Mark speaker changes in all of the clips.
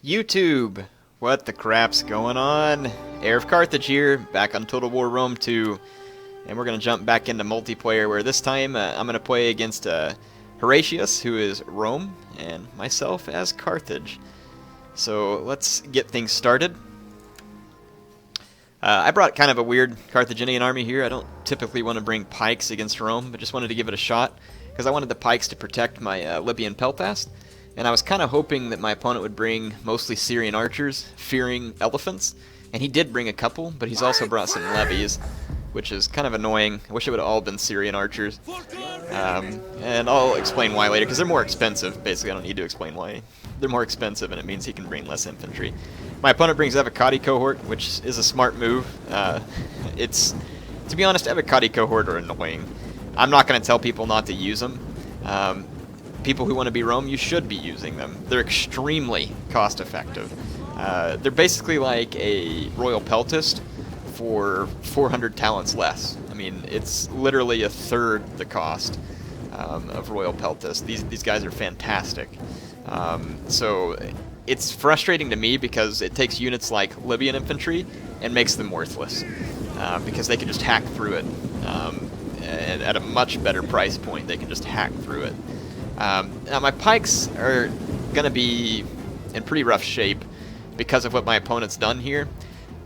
Speaker 1: YouTube! What the crap's going on? HeirofCarthage here, back on Total War Rome 2, and we're going to jump back into multiplayer, where this time I'm going to play against Horatius, who is Rome, and myself as Carthage. So let's get things started. I brought kind of a weird Carthaginian army here. I don't typically want to bring pikes against Rome, but just wanted to give it a shot, because I wanted the pikes to protect my Libyan peltast. And I was kind of hoping that my opponent would bring mostly Syrian archers, fearing elephants. And he did bring a couple, but he's also brought some levies, which is kind of annoying. I wish it would have all been Syrian archers. And I'll explain why later, because they're more expensive. Basically, I don't need to explain why. They're more expensive, and it means he can bring less infantry. My opponent brings Avocati cohort, which is a smart move. To be honest, Avocati cohort are annoying. I'm not going to tell people not to use them. People who want to be Rome, you should be using them. They're extremely cost-effective. They're basically like a royal peltast for 400 talents less. I mean, it's literally a third the cost of royal peltast. These guys are fantastic. So it's frustrating to me because it takes units like Libyan infantry and makes them worthless because they can just hack through it. And at a much better price point, they can just hack through it. Now my pikes are going to be in pretty rough shape because of what my opponent's done here.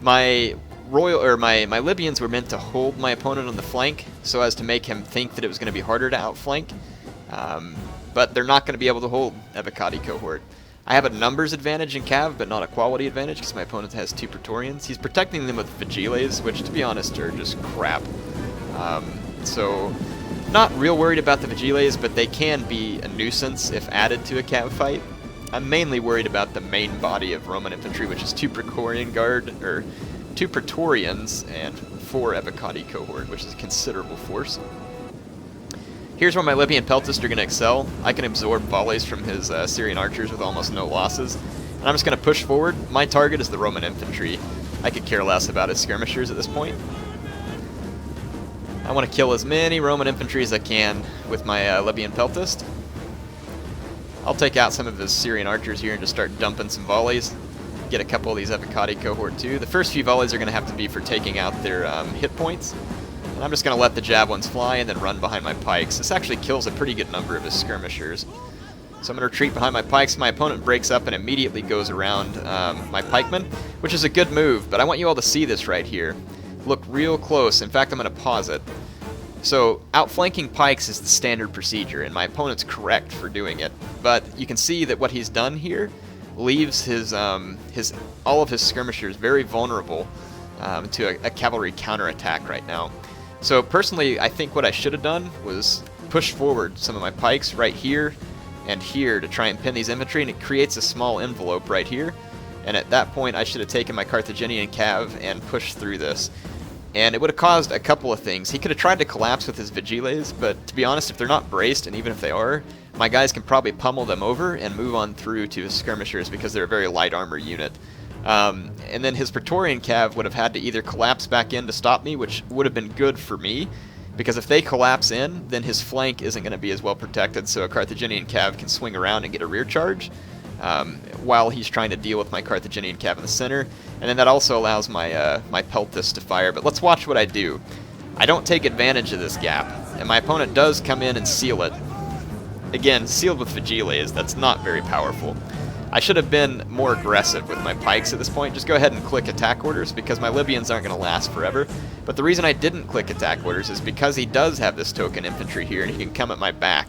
Speaker 1: My Libyans were meant to hold my opponent on the flank so as to make him think that it was going to be harder to outflank, but they're not going to be able to hold Avocati cohort. I have a numbers advantage in Cav, but not a quality advantage because my opponent has 2 Praetorians. He's protecting them with Vigiles, which to be honest are just crap. So not real worried about the Vigiles, but they can be a nuisance if added to a Cav fight. I'm mainly worried about the main body of Roman infantry, which is 2 Praetorian guard, or 2 Praetorians and 4 Avocati cohort, which is a considerable force. Here's where my Libyan peltasts are going to excel. I can absorb volleys from his Syrian archers with almost no losses. And I'm just going to push forward. My target is the Roman infantry. I could care less about his skirmishers at this point. I want to kill as many Roman infantry as I can with my Libyan peltast. I'll take out some of his Syrian archers here and just start dumping some volleys. Get a couple of these Avocati cohort too. The first few volleys are going to have to be for taking out their hit points. And I'm just going to let the javelins fly and then run behind my pikes. This actually kills a pretty good number of his skirmishers. So I'm going to retreat behind my pikes. My opponent breaks up and immediately goes around my pikemen, which is a good move, but I want you all to see this right here. Look real close. In fact, I'm going to pause it. So outflanking pikes is the standard procedure, and my opponent's correct for doing it. But you can see that what he's done here leaves his all of his skirmishers very vulnerable to a cavalry counterattack right now. So personally, I think what I should have done was push forward some of my pikes right here and here to try and pin these infantry, and it creates a small envelope right here. And at that point, I should have taken my Carthaginian cav and pushed through this. And it would have caused a couple of things. He could have tried to collapse with his Vigiles, but to be honest, if they're not braced, and even if they are, my guys can probably pummel them over and move on through to his skirmishers because they're a very light armor unit. And then his Praetorian cav would have had to either collapse back in to stop me, which would have been good for me, because if they collapse in, then his flank isn't going to be as well protected, so a Carthaginian cav can swing around and get a rear charge while he's trying to deal with my Carthaginian cav in the center. And then that also allows my my peltasts to fire. But let's watch what I do. I don't take advantage of this gap, and my opponent does come in and seal it. Again, sealed with Vigiles, that's not very powerful. I should have been more aggressive with my pikes at this point. Just go ahead and click attack orders, because my Libyans aren't going to last forever. But the reason I didn't click attack orders is because he does have this token infantry here, and he can come at my back.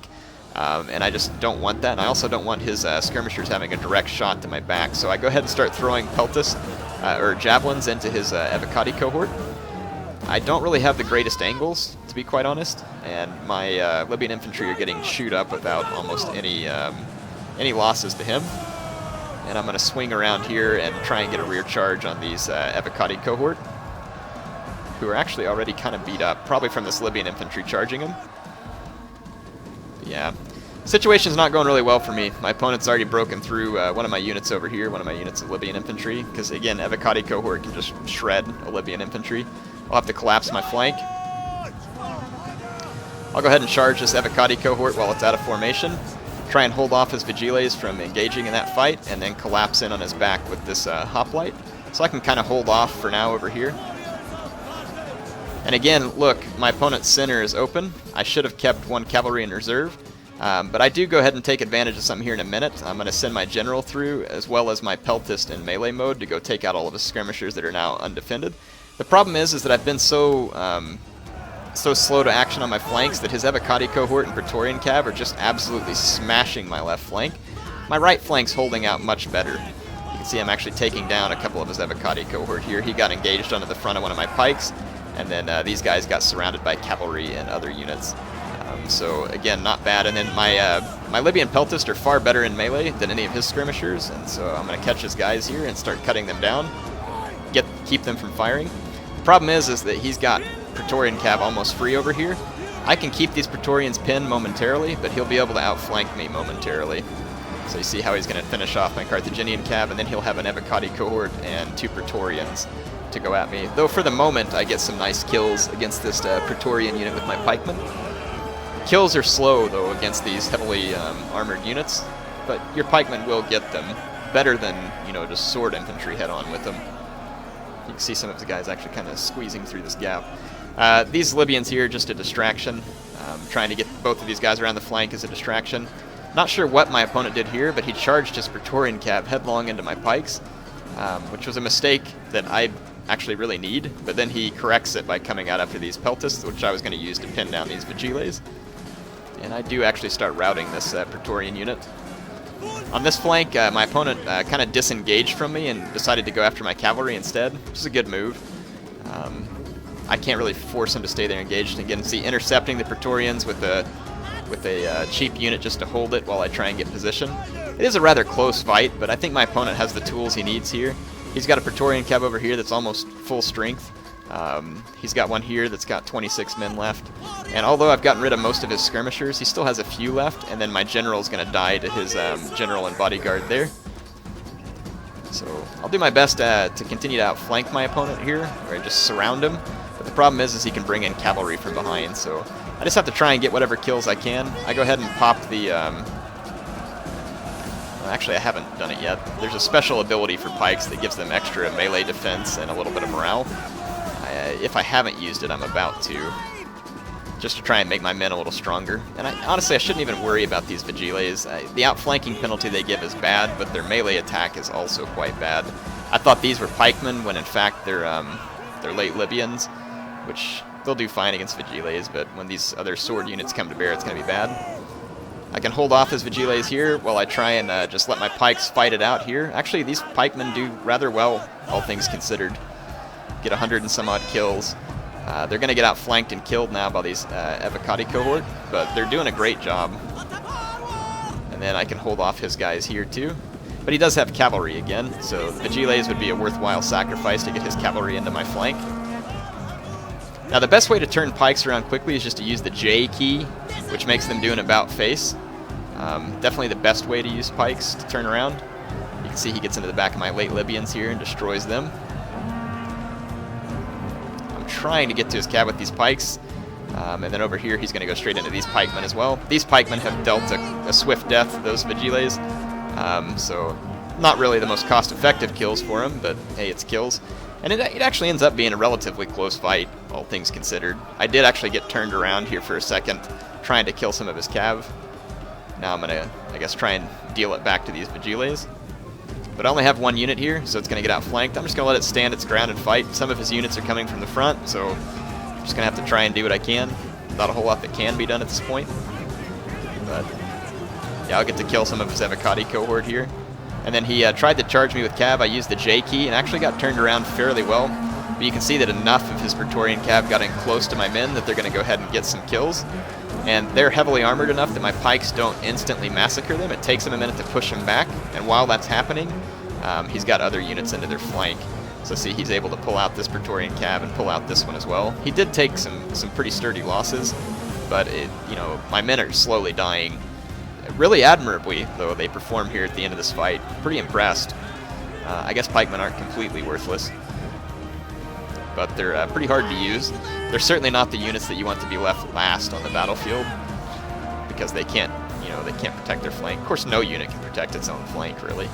Speaker 1: And I just don't want that, and I also don't want his skirmishers having a direct shot to my back. So I go ahead and start throwing peltasts, or javelins, into his Avocati cohort. I don't really have the greatest angles, to be quite honest, and my Libyan infantry are getting chewed up without almost any losses to him. And I'm going to swing around here and try and get a rear charge on these Avocati cohort, who are actually already kind of beat up, probably from this Libyan infantry charging them. Yeah, situation's not going really well for me. My opponent's already broken through one of my units over here, one of my units of Libyan infantry, because again, Avocati cohort can just shred a Libyan infantry. I'll have to collapse my flank. I'll go ahead and charge this Avocati cohort while it's out of formation. try and hold off his Vigiles from engaging in that fight, and then collapse in on his back with this hoplite. So I can kind of hold off for now over here. And again, look, my opponent's center is open. I should have kept one cavalry in reserve. But I do go ahead and take advantage of something here in a minute. I'm going to send my general through, as well as my peltist in melee mode, to go take out all of his skirmishers that are now undefended. The problem is that I've been so slow to action on my flanks that his Evocati cohort and Praetorian Cav are just absolutely smashing my left flank. My right flank's holding out much better. You can see I'm actually taking down a couple of his Evocati cohort here. He got engaged onto the front of one of my pikes, and then these guys got surrounded by cavalry and other units. So again, not bad. And then my Libyan peltists are far better in melee than any of his skirmishers, and so I'm going to catch his guys here and start cutting them down, keep them from firing. The problem is that he's got Praetorian Cav almost free over here. I can keep these Praetorians pinned momentarily, but he'll be able to outflank me momentarily. So you see how he's going to finish off my Carthaginian Cav, and then he'll have an Evocati cohort and 2 Praetorians to go at me. Though for the moment, I get some nice kills against this Praetorian unit with my pikemen. Kills are slow, though, against these heavily armored units, but your pikemen will get them better than, you know, just sword infantry head-on with them. You can see some of the guys actually kind of squeezing through this gap. These Libyans here, just a distraction. Trying to get both of these guys around the flank is a distraction. Not sure what my opponent did here, but he charged his Praetorian Cav headlong into my pikes, which was a mistake that I actually really need, but then he corrects it by coming out after these peltists, which I was going to use to pin down these Vigiles. And I do actually start routing this Praetorian unit. On this flank, my opponent kind of disengaged from me and decided to go after my cavalry instead, which is a good move. I can't really force him to stay there engaged. Again, see, intercepting the Praetorians with a cheap unit just to hold it while I try and get position. It is a rather close fight, but I think my opponent has the tools he needs here. He's got a Praetorian Cav over here that's almost full strength. He's got one here that's got 26 men left. And although I've gotten rid of most of his skirmishers, he still has a few left, and then my general's going to die to his general and bodyguard there. So I'll do my best to continue to outflank my opponent here, or just surround him. But the problem is he can bring in cavalry from behind, so I just have to try and get whatever kills I can. I go ahead and pop the... Actually, I haven't done it yet. There's a special ability for pikes that gives them extra melee defense and a little bit of morale. If I haven't used it, I'm about to, just to try and make my men a little stronger. And honestly, I shouldn't even worry about these Vigiles. The outflanking penalty they give is bad, but their melee attack is also quite bad. I thought these were pikemen, when in fact they're late Libyans, which they'll do fine against Vigiles, but when these other sword units come to bear, it's going to be bad. I can hold off his Vigiles here while I try and just let my pikes fight it out here. Actually, these pikemen do rather well, all things considered. Get 100 and some odd kills. They're going to get outflanked and killed now by these Evocati cohort, but they're doing a great job. And then I can hold off his guys here too. But he does have cavalry again, so the Vigiles would be a worthwhile sacrifice to get his cavalry into my flank. Now the best way to turn pikes around quickly is just to use the J key, which makes them do an about face. Definitely the best way to use pikes to turn around. You can see he gets into the back of my late Libyans here and destroys them. I'm trying to get to his cab with these pikes, and then over here he's going to go straight into these pikemen as well. These pikemen have dealt a swift death to those Vigiles, so not really the most cost-effective kills for him, but hey, it's kills. And it actually ends up being a relatively close fight, all things considered. I did actually get turned around here for a second, trying to kill some of his cav. Now I'm going to, I guess, try and deal it back to these Vigiles. But I only have one unit here, so it's going to get outflanked. I'm just going to let it stand its ground and fight. Some of his units are coming from the front, so I'm just going to have to try and do what I can. Not a whole lot that can be done at this point. But yeah, I'll get to kill some of his Evocati cohort here. And then he tried to charge me with cav. I used the J key and actually got turned around fairly well. But you can see that enough of his Praetorian cav got in close to my men that they're going to go ahead and get some kills. And they're heavily armored enough that my pikes don't instantly massacre them. It takes them a minute to push them back. And while that's happening, he's got other units into their flank. So see, he's able to pull out this Praetorian cav and pull out this one as well. He did take some pretty sturdy losses, but my men are slowly dying. Really admirably, though, they perform here at the end of this fight. Pretty impressed. I guess pikemen aren't completely worthless, but they're pretty hard to use. They're certainly not the units that you want to be left last on the battlefield, because they can't, you know, they can't protect their flank. Of course, no unit can protect its own flank, really.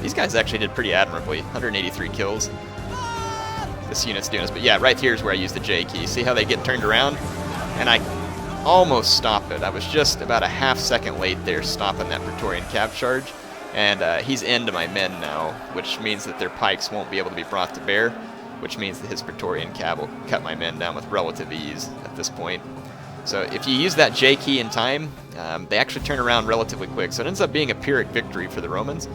Speaker 1: These guys actually did pretty admirably. 183 kills. This unit's doing this, but yeah, right here is where I use the J key. See how they get turned around? And I almost stop it. I was just about a half second late there stopping that Praetorian cav charge. And he's into my men now, which means that their pikes won't be able to be brought to bear, which means that his Praetorian cav will cut my men down with relative ease at this point. So if you use that J key in time, they actually turn around relatively quick. So it ends up being a Pyrrhic victory for the Romans.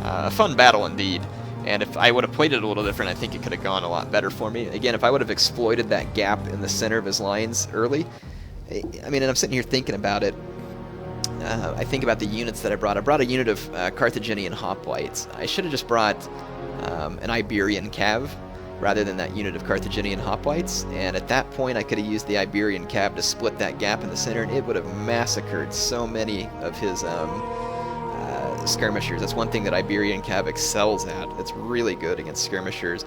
Speaker 1: A fun battle indeed. And if I would have played it a little different, I think it could have gone a lot better for me. Again, if I would have exploited that gap in the center of his lines early, I mean, and I'm sitting here thinking about it, I think about the units that I brought. I brought a unit of Carthaginian hoplites. I should have just brought an Iberian cav rather than that unit of Carthaginian hoplites, and at that point I could have used the Iberian cav to split that gap in the center, and it would have massacred so many of his skirmishers. That's one thing that Iberian cav excels at. It's really good against skirmishers.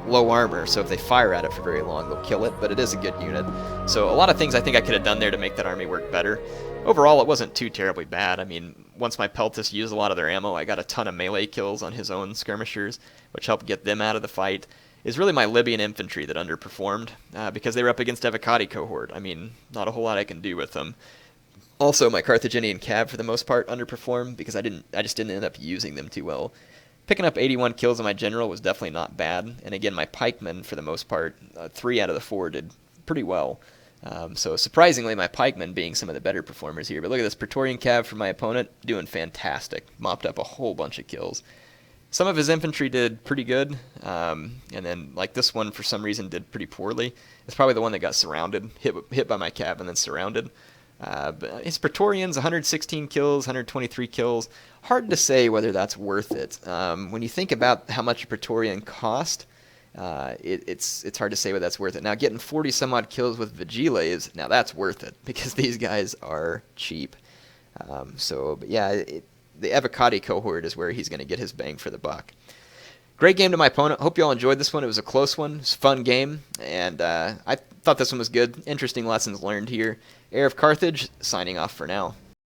Speaker 1: Low armor, so if they fire at it for very long, they'll kill it, but it is a good unit. So a lot of things I think I could have done there to make that army work better. Overall, it wasn't too terribly bad. I mean, once my Peltas used a lot of their ammo, I got a ton of melee kills on his own skirmishers, which helped get them out of the fight. It's really my Libyan infantry that underperformed, because they were up against Evocati cohort. I mean, not a whole lot I can do with them. Also, my Carthaginian cav, for the most part, underperformed, because I just didn't end up using them too well. Picking up 81 kills on my general was definitely not bad, and again, my pikemen, for the most part, 3 out of the 4 did pretty well. So surprisingly, my pikemen being some of the better performers here. But look at this Praetorian cav from my opponent, doing fantastic. Mopped up a whole bunch of kills. Some of his infantry did pretty good, and then like this one for some reason did pretty poorly. It's probably the one that got surrounded, hit by my cav and then surrounded. But his Praetorians, 116 kills, 123 kills. Hard to say whether that's worth it. When you think about how much a Praetorian cost, it's hard to say whether that's worth it. Now, getting 40 some odd kills with Vigiles, now that's worth it, because these guys are cheap. But yeah, the Evocati cohort is where he's going to get his bang for the buck. Great game to my opponent. Hope you all enjoyed this one. It was a close one. It was a fun game, and I thought this one was good. Interesting lessons learned here. HeirofCarthage, signing off for now.